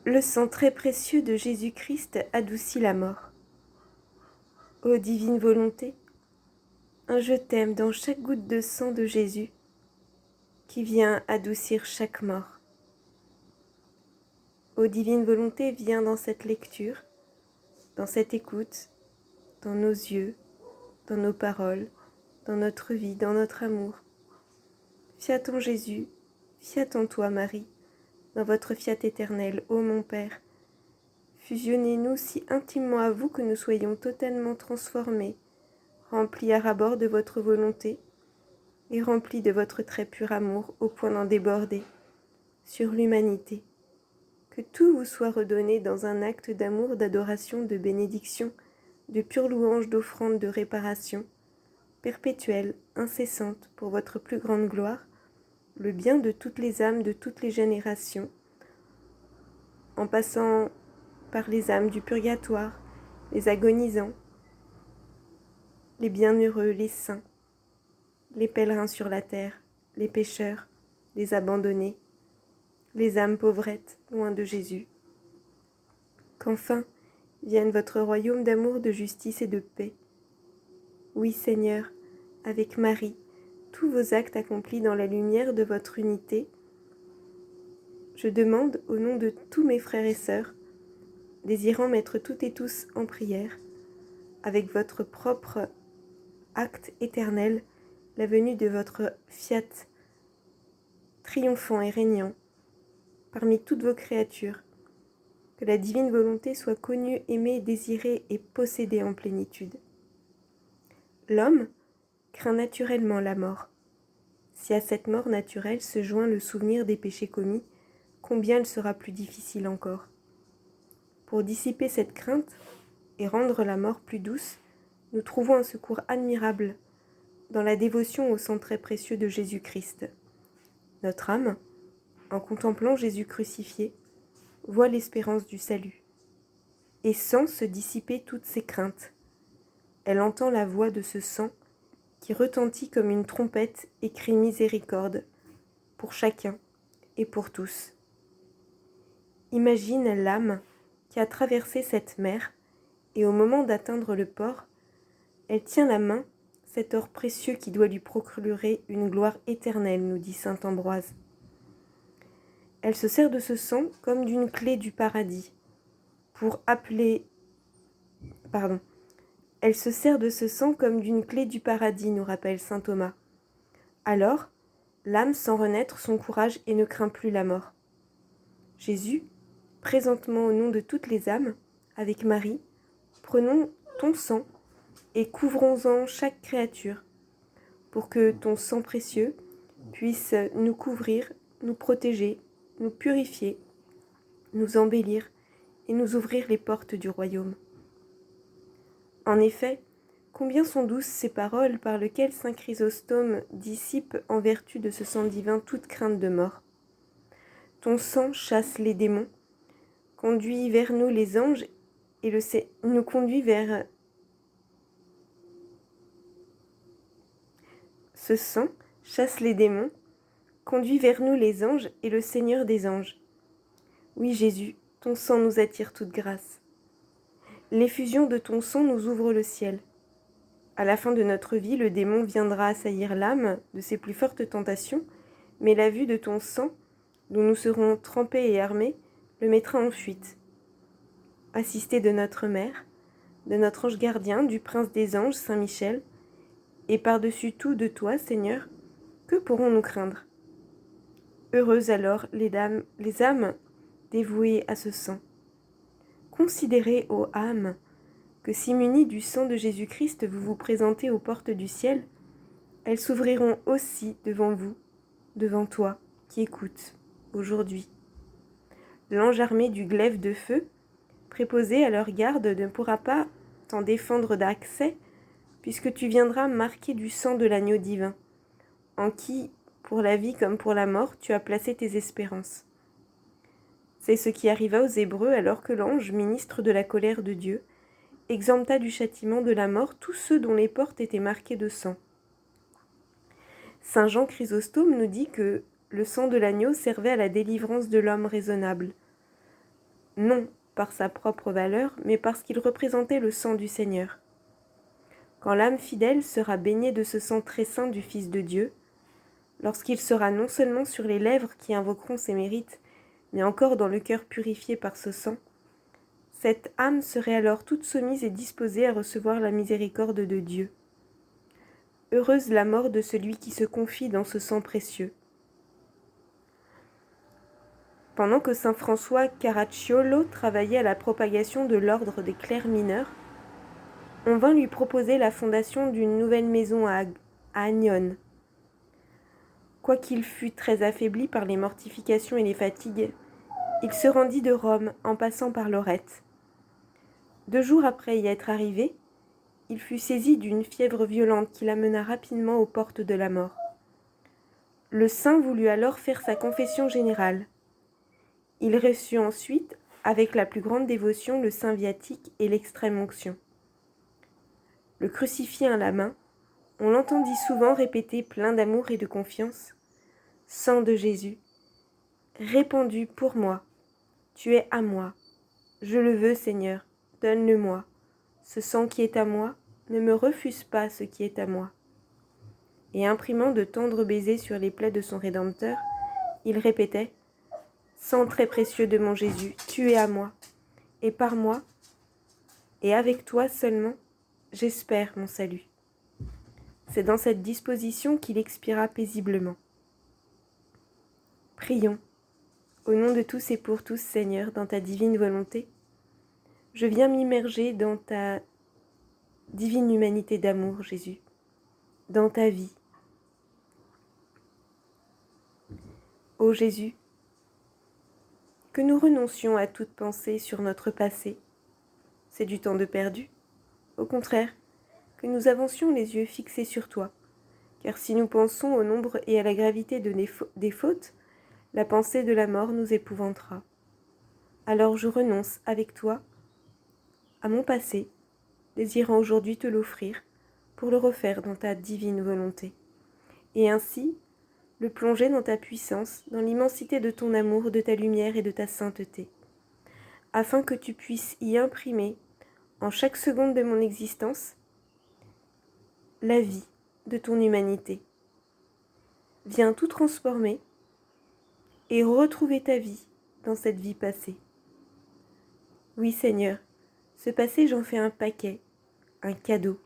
Le sang très précieux de Jésus-Christ adoucit la mort. Ô divine volonté, un je t'aime dans chaque goutte de sang de Jésus qui vient adoucir chaque mort. Ô divine volonté, viens dans cette lecture, dans cette écoute, dans nos yeux, dans nos paroles, dans notre vie, dans notre amour. Fiat en Jésus, fiat en toi Marie, dans votre fiat éternel, ô mon Père. Fusionnez-nous si intimement à vous que nous soyons totalement transformés, remplis à ras-bord de votre volonté et remplis de votre très pur amour au point d'en déborder sur l'humanité. Que tout vous soit redonné dans un acte d'amour, d'adoration, de bénédiction, de pure louange, d'offrande, de réparation, perpétuelle, incessante, pour votre plus grande gloire, le bien de toutes les âmes de toutes les générations, en passant par les âmes du purgatoire, les agonisants, les bienheureux, les saints, les pèlerins sur la terre, les pécheurs, les abandonnés, les âmes pauvrettes, loin de Jésus. Qu'enfin vienne votre royaume d'amour, de justice et de paix. Oui, Seigneur, avec Marie, tous vos actes accomplis dans la lumière de votre unité, je demande au nom de tous mes frères et sœurs, désirant mettre toutes et tous en prière, avec votre propre acte éternel, la venue de votre fiat, triomphant et régnant, parmi toutes vos créatures, que la divine volonté soit connue, aimée, désirée et possédée en plénitude. L'homme craint naturellement la mort. Si à cette mort naturelle se joint le souvenir des péchés commis, combien elle sera plus difficile encore. Pour dissiper cette crainte et rendre la mort plus douce, nous trouvons un secours admirable dans la dévotion au sang très précieux de Jésus-Christ. Notre âme, en contemplant Jésus crucifié, voit l'espérance du salut et sent se dissiper toutes ses craintes. Elle entend la voix de ce sang qui retentit comme une trompette et crie miséricorde pour chacun et pour tous. Imagine l'âme qui a traversé cette mer et au moment d'atteindre le port, elle tient la main cet or précieux qui doit lui procurer une gloire éternelle, nous dit saint Ambroise. Elle se sert de ce sang comme d'une clé du paradis pour appeler... Elle se sert de ce sang comme d'une clé du paradis, nous rappelle saint Thomas. Alors, l'âme sent renaître son courage et ne craint plus la mort. Jésus, présentement au nom de toutes les âmes, avec Marie, prenons ton sang et couvrons-en chaque créature, pour que ton sang précieux puisse nous couvrir, nous protéger, nous purifier, nous embellir et nous ouvrir les portes du royaume. En effet, combien sont douces ces paroles par lesquelles saint Chrysostome dissipe en vertu de ce sang divin toute crainte de mort. Ton sang chasse les démons, conduit vers nous les anges et nous conduit vers... Ce sang chasse les démons, conduit vers nous les anges et le Seigneur des anges. Oui, Jésus, ton sang nous attire toute grâce. L'effusion de ton sang nous ouvre le ciel. À la fin de notre vie, le démon viendra assaillir l'âme de ses plus fortes tentations, mais la vue de ton sang, dont nous serons trempés et armés, le mettra en fuite. Assisté de notre Mère, de notre ange gardien, du prince des anges, Saint Michel, et par-dessus tout de toi, Seigneur, que pourrons-nous craindre? Heureuses alors les âmes dévouées à ce sang. Considérez, ô âmes, que si munies du sang de Jésus-Christ vous vous présentez aux portes du ciel, elles s'ouvriront aussi devant vous, devant toi, qui écoutes, aujourd'hui. L'ange armé du glaive de feu, préposé à leur garde, ne pourra pas t'en défendre d'accès, puisque tu viendras marqué du sang de l'agneau divin, en qui, pour la vie comme pour la mort, tu as placé tes espérances. C'est ce qui arriva aux Hébreux alors que l'ange, ministre de la colère de Dieu, exempta du châtiment de la mort tous ceux dont les portes étaient marquées de sang. Saint Jean Chrysostome nous dit que le sang de l'agneau servait à la délivrance de l'homme raisonnable. non par sa propre valeur, mais parce qu'il représentait le sang du Seigneur. Quand l'âme fidèle sera baignée de ce sang très saint du Fils de Dieu, lorsqu'il sera non seulement sur les lèvres qui invoqueront ses mérites, mais encore dans le cœur purifié par ce sang, cette âme serait alors toute soumise et disposée à recevoir la miséricorde de Dieu. Heureuse la mort de celui qui se confie dans ce sang précieux. Pendant que saint François Caracciolo travaillait à la propagation de l'ordre des clercs mineurs, on vint lui proposer la fondation d'une nouvelle maison à Agnone. Quoiqu'il fût très affaibli par les mortifications et les fatigues, il se rendit de Rome en passant par Lorette. 2 jours après y être arrivé, il fut saisi d'une fièvre violente qui l'amena rapidement aux portes de la mort. Le saint voulut alors faire sa confession générale. Il reçut ensuite, avec la plus grande dévotion, le saint viatique et l'extrême onction. Le crucifix à la main, on l'entendit souvent répéter plein d'amour et de confiance : « Sang de Jésus, répandu pour moi, tu es à moi. Je le veux, Seigneur, donne-le-moi. Ce sang qui est à moi, ne me refuse pas ce qui est à moi. » Et imprimant de tendres baisers sur les plaies de son Rédempteur, il répétait : « Sang très précieux de mon Jésus, tu es à moi, et par moi, et avec toi seulement, j'espère mon salut. » C'est dans cette disposition qu'il expira paisiblement. Prions. Au nom de tous et pour tous, Seigneur, dans ta divine volonté, je viens m'immerger dans ta divine humanité d'amour, Jésus, dans ta vie. Ô Jésus, que nous renoncions à toute pensée sur notre passé, c'est du temps de perdu. Au contraire, que nous avancions les yeux fixés sur toi, car si nous pensons au nombre et à la gravité des fautes, la pensée de la mort nous épouvantera. Alors je renonce avec toi à mon passé, désirant aujourd'hui te l'offrir pour le refaire dans ta divine volonté, et ainsi le plonger dans ta puissance, dans l'immensité de ton amour, de ta lumière et de ta sainteté, afin que tu puisses y imprimer, en chaque seconde de mon existence, la vie de ton humanité. Viens tout transformer et retrouver ta vie dans cette vie passée. Oui, Seigneur, ce passé, j'en fais un paquet, un cadeau,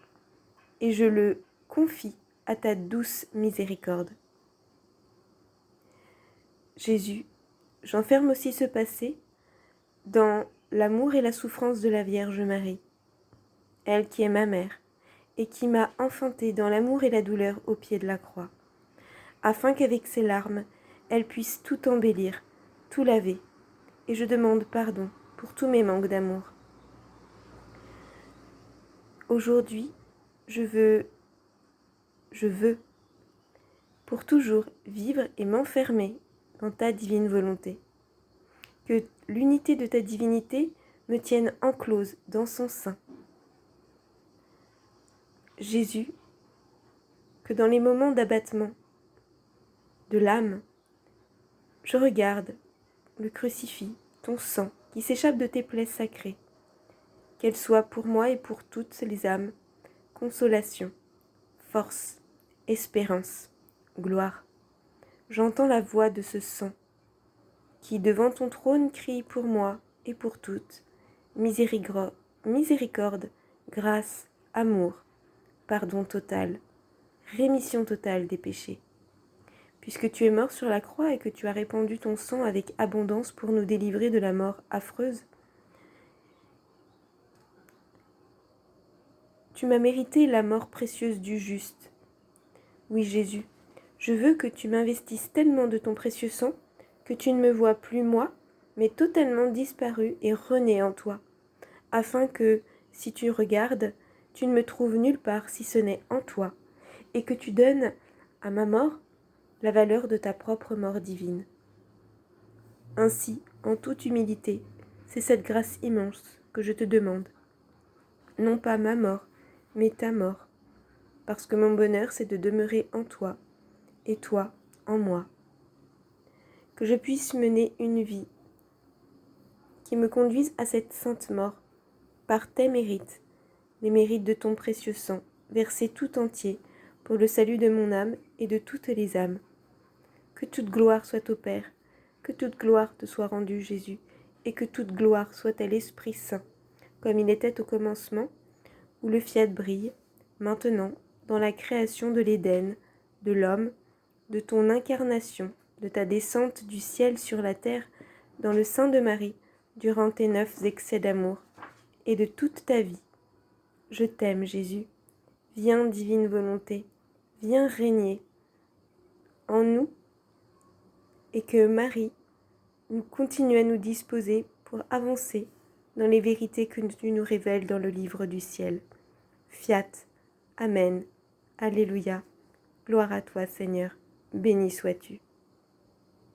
et je le confie à ta douce miséricorde. Jésus, j'enferme aussi ce passé dans l'amour et la souffrance de la Vierge Marie, elle qui est ma mère, et qui m'a enfantée dans l'amour et la douleur au pied de la croix, afin qu'avec ses larmes, elle puisse tout embellir, tout laver, et je demande pardon pour tous mes manques d'amour. Aujourd'hui, je veux, pour toujours, vivre et m'enfermer dans ta divine volonté. Que l'unité de ta divinité me tienne enclose dans son sein. Jésus, que dans les moments d'abattement de l'âme, je regarde le crucifix, ton sang, qui s'échappe de tes plaies sacrées, qu'elle soit pour moi et pour toutes les âmes, consolation, force, espérance, gloire. J'entends la voix de ce sang, qui devant ton trône crie pour moi et pour toutes, miséricorde, grâce, amour, pardon total, rémission totale des péchés. Puisque tu es mort sur la croix et que tu as répandu ton sang avec abondance pour nous délivrer de la mort affreuse, tu m'as mérité la mort précieuse du juste. Oui, Jésus, je veux que tu m'investisses tellement de ton précieux sang que tu ne me vois plus moi, mais totalement disparu et rené en toi, afin que, si tu regardes, tu ne me trouves nulle part si ce n'est en toi, et que tu donnes à ma mort la valeur de ta propre mort divine. Ainsi, en toute humilité, c'est cette grâce immense que je te demande. Non pas ma mort, mais ta mort, parce que mon bonheur c'est de demeurer en toi, et toi en moi. Que je puisse mener une vie qui me conduisent à cette sainte mort, par tes mérites, les mérites de ton précieux sang, versé tout entier pour le salut de mon âme et de toutes les âmes. Que toute gloire soit au Père, que toute gloire te soit rendue, Jésus, et que toute gloire soit à l'Esprit Saint, comme il était au commencement, où le fiat brille, maintenant, dans la création de l'Éden, de l'homme, de ton incarnation, de ta descente du ciel sur la terre, dans le sein de Marie, durant tes 9 excès d'amour, et de toute ta vie. Je t'aime, Jésus. Viens, divine volonté, viens régner en nous, et que Marie nous continue à nous disposer pour avancer dans les vérités que tu nous révèles dans le livre du ciel. Fiat. Amen. Alléluia. Gloire à toi, Seigneur. Béni sois-tu.